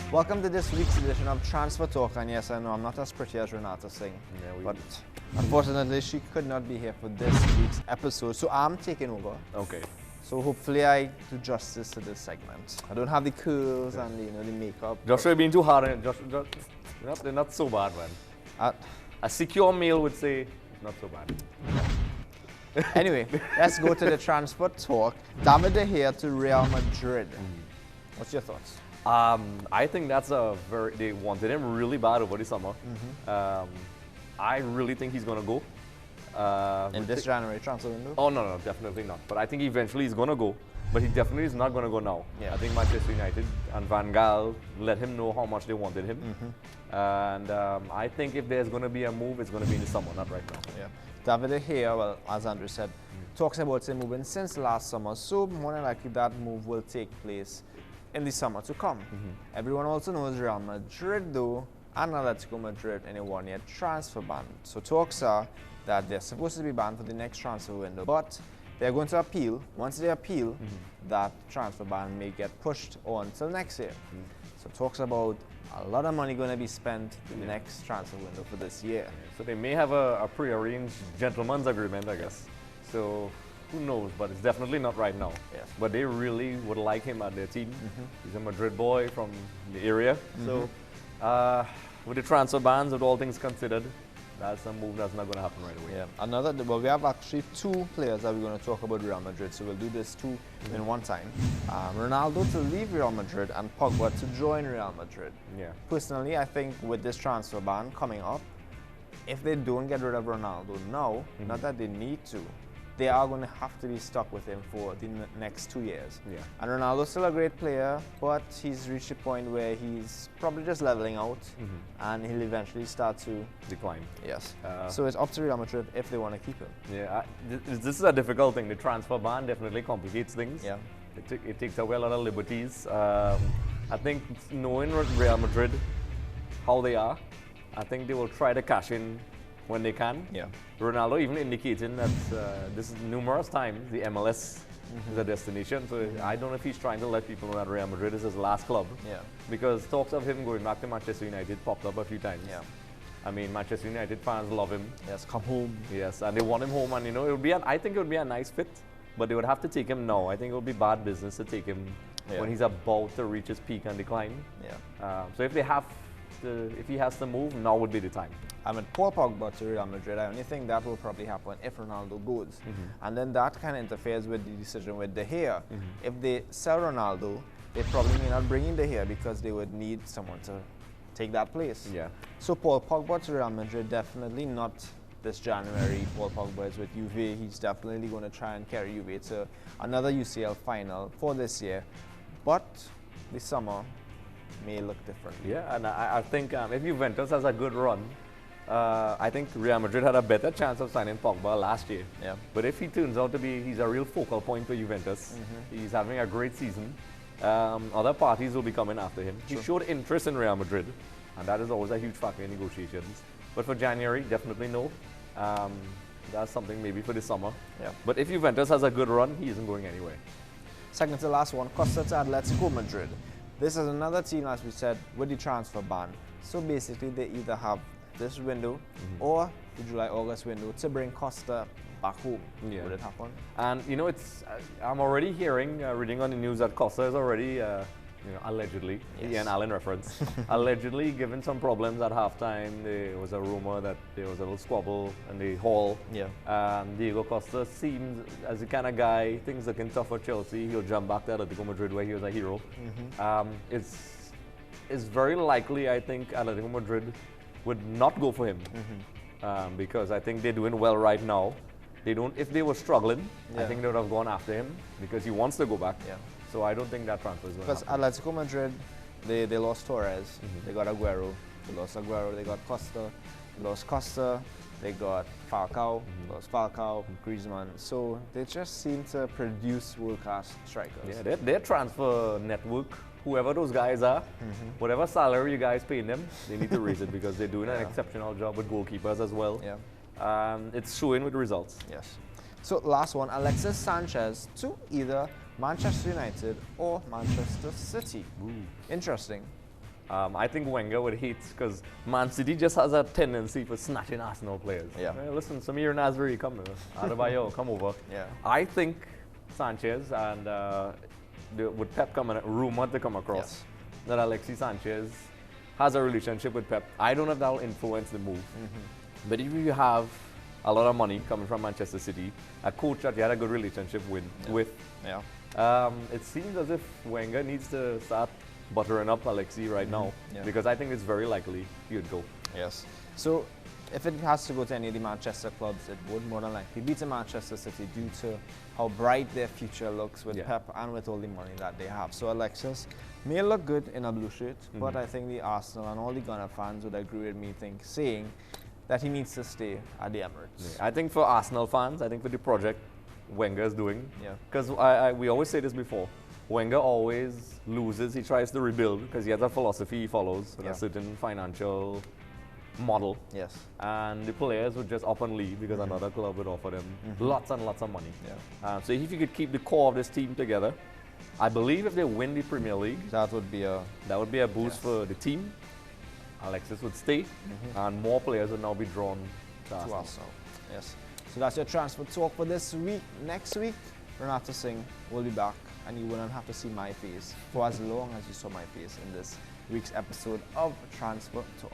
Welcome to this week's edition of Transfer Talk. And yes, I know I'm not as pretty as Renata Singh, but unfortunately she could not be here for this week's episode, so I'm taking over. Okay. So hopefully I do justice to this segment. I don't have the curls and the makeup. Joshua being too hard on it. They're not so bad, man. A secure male would say, not so bad. Anyway, let's go to the transfer talk. David De Gea to Real Madrid. What's your thoughts? I think that's they wanted him really bad over the summer. I really think he's going to go. In this January transfer window? Oh, no, definitely not. But I think eventually he's going to go. But he definitely is not going to go now. Yeah. I think Manchester United and Van Gaal let him know how much they wanted him. And I think if there's going to be a move, it's going to be in the summer, not right now. Yeah. David De Gea, well, as Andrew said, talks about him moving since last summer. So more than likely that move will take place in the summer to come. Everyone also knows Real Madrid, though, and Atletico Madrid in a one-year transfer ban. So talks are that they're supposed to be banned for the next transfer window, but they're going to appeal. Once they appeal, that transfer ban may get pushed on until next year. So talks about a lot of money going to be spent in the next transfer window for this year. So they may have a pre-arranged gentleman's agreement, I guess. So who knows, but it's definitely not right now. Yes. But they really would like him at their team. He's a Madrid boy from the area. So with the transfer bans, with all things considered, that's a move that's not going to happen right away. Yeah. Well, we have actually two players that we're going to talk about Real Madrid, so we'll do this two in one time. Ronaldo to leave Real Madrid and Pogba to join Real Madrid. Yeah. Personally, I think with this transfer ban coming up, if they don't get rid of Ronaldo now, not that they need to, they are going to have to be stuck with him for the next 2 years. Yeah. And Ronaldo's still a great player, but he's reached a point where he's probably just leveling out, and he'll eventually start to decline. Yes. So it's up to Real Madrid if they want to keep him. Yeah, this is a difficult thing. The transfer ban definitely complicates things. Yeah. It takes away a lot of liberties. I think knowing Real Madrid, how they are, I think they will try to cash in when they can. Yeah. Ronaldo even indicating that this is numerous times the MLS is a destination. So I don't know if he's trying to let people know that Real Madrid is his last club. Yeah. Because talks of him going back to Manchester United popped up a few times. Yeah. I mean, Manchester United fans love him. Yes, come home. Yes, and they want him home, and it would be. I think it would be a nice fit, but they would have to take him now. I think it would be bad business to take him when he's about to reach his peak and decline. Yeah. So if he has to move, now would be the time. I mean, Paul Pogba to Real Madrid, I only think that will probably happen if Ronaldo goes. And then that kind of interferes with the decision with De Gea. If they sell Ronaldo, they probably may not bring in De Gea because they would need someone to take that place. Yeah. So Paul Pogba to Real Madrid, definitely not this January. Paul Pogba is with Juve. He's definitely going to try and carry Juve to another UCL final for this year. But the summer may look different. Yeah, and I think if Juventus has a good run, I think Real Madrid had a better chance of signing Pogba last year. Yeah. But if he turns out to be, he's a real focal point for Juventus. He's having a great season. Other parties will be coming after him. He showed interest in Real Madrid, and that is always a huge factor in negotiations. But for January, definitely no. That's something maybe for the summer. Yeah. But if Juventus has a good run, he isn't going anywhere. Second to last one, Costa to Atletico Madrid. This is another team, as we said, with the transfer ban. So basically, they either have this window or the July-August window to bring Costa back home. Yeah. Would it happen? And I'm already hearing, reading on the news that Costa is already, allegedly, Ian Allen reference, allegedly given some problems at halftime. There was a rumor that there was a little squabble in the hall. Yeah. Diego Costa seems as the kind of guy, things looking tough for Chelsea, he'll jump back to Atletico Madrid where he was a hero. It's very likely, I think, Atletico Madrid would not go for him because I think they're doing well right now. If they were struggling, I think they would have gone after him because he wants to go back. Yeah. So I don't think that transfer is going to happen. Because Atletico Madrid, they lost Torres, they got Aguero, they got Costa, they lost Costa, they got Falcao, lost Falcao, Griezmann. So they just seem to produce world-class strikers. Yeah, their transfer network, whoever those guys are, whatever salary you guys paying them, they need to raise it because they're doing an exceptional job with goalkeepers as well. Yeah. It's showing with results. Yes. So last one, Alexis Sanchez to either Manchester United or Manchester City. Ooh. Interesting. I think Wenger would hate because Man City just has a tendency for snatching Arsenal players. Yeah. Hey, listen, Samir Nasri, come here. Adebayo, come over. Yeah. I think Sanchez and with Pep coming, rumored to come across that Alexis Sanchez has a relationship with Pep. I don't know if that will influence the move. But if you have a lot of money coming from Manchester City, a coach that you had a good relationship with, it seems as if Wenger needs to start buttering up Alexi right now, because I think it's very likely he would go. Yes. So if it has to go to any of the Manchester clubs, it would more than likely be to Manchester City due to how bright their future looks with Pep and with all the money that they have. So Alexis may look good in a blue shirt, but I think the Arsenal and all the Gunner fans would agree with me saying that he needs to stay at the Emirates. I think for Arsenal fans, I think for the project Wenger is doing, because we always say this before, Wenger always loses, he tries to rebuild because he has a philosophy he follows, a certain financial model. Yes. And the players would just up and leave because another club would offer them lots and lots of money. So if you could keep the core of this team together, I believe if they win the Premier League, that would be a boost for the team. Alexis would stay, and more players would now be drawn to Arsenal. Yes. So that's your transfer talk for this week. Next week, Renata Singh will be back, and you wouldn't have to see my face for as long as you saw my face in this week's episode of Transfer Talk.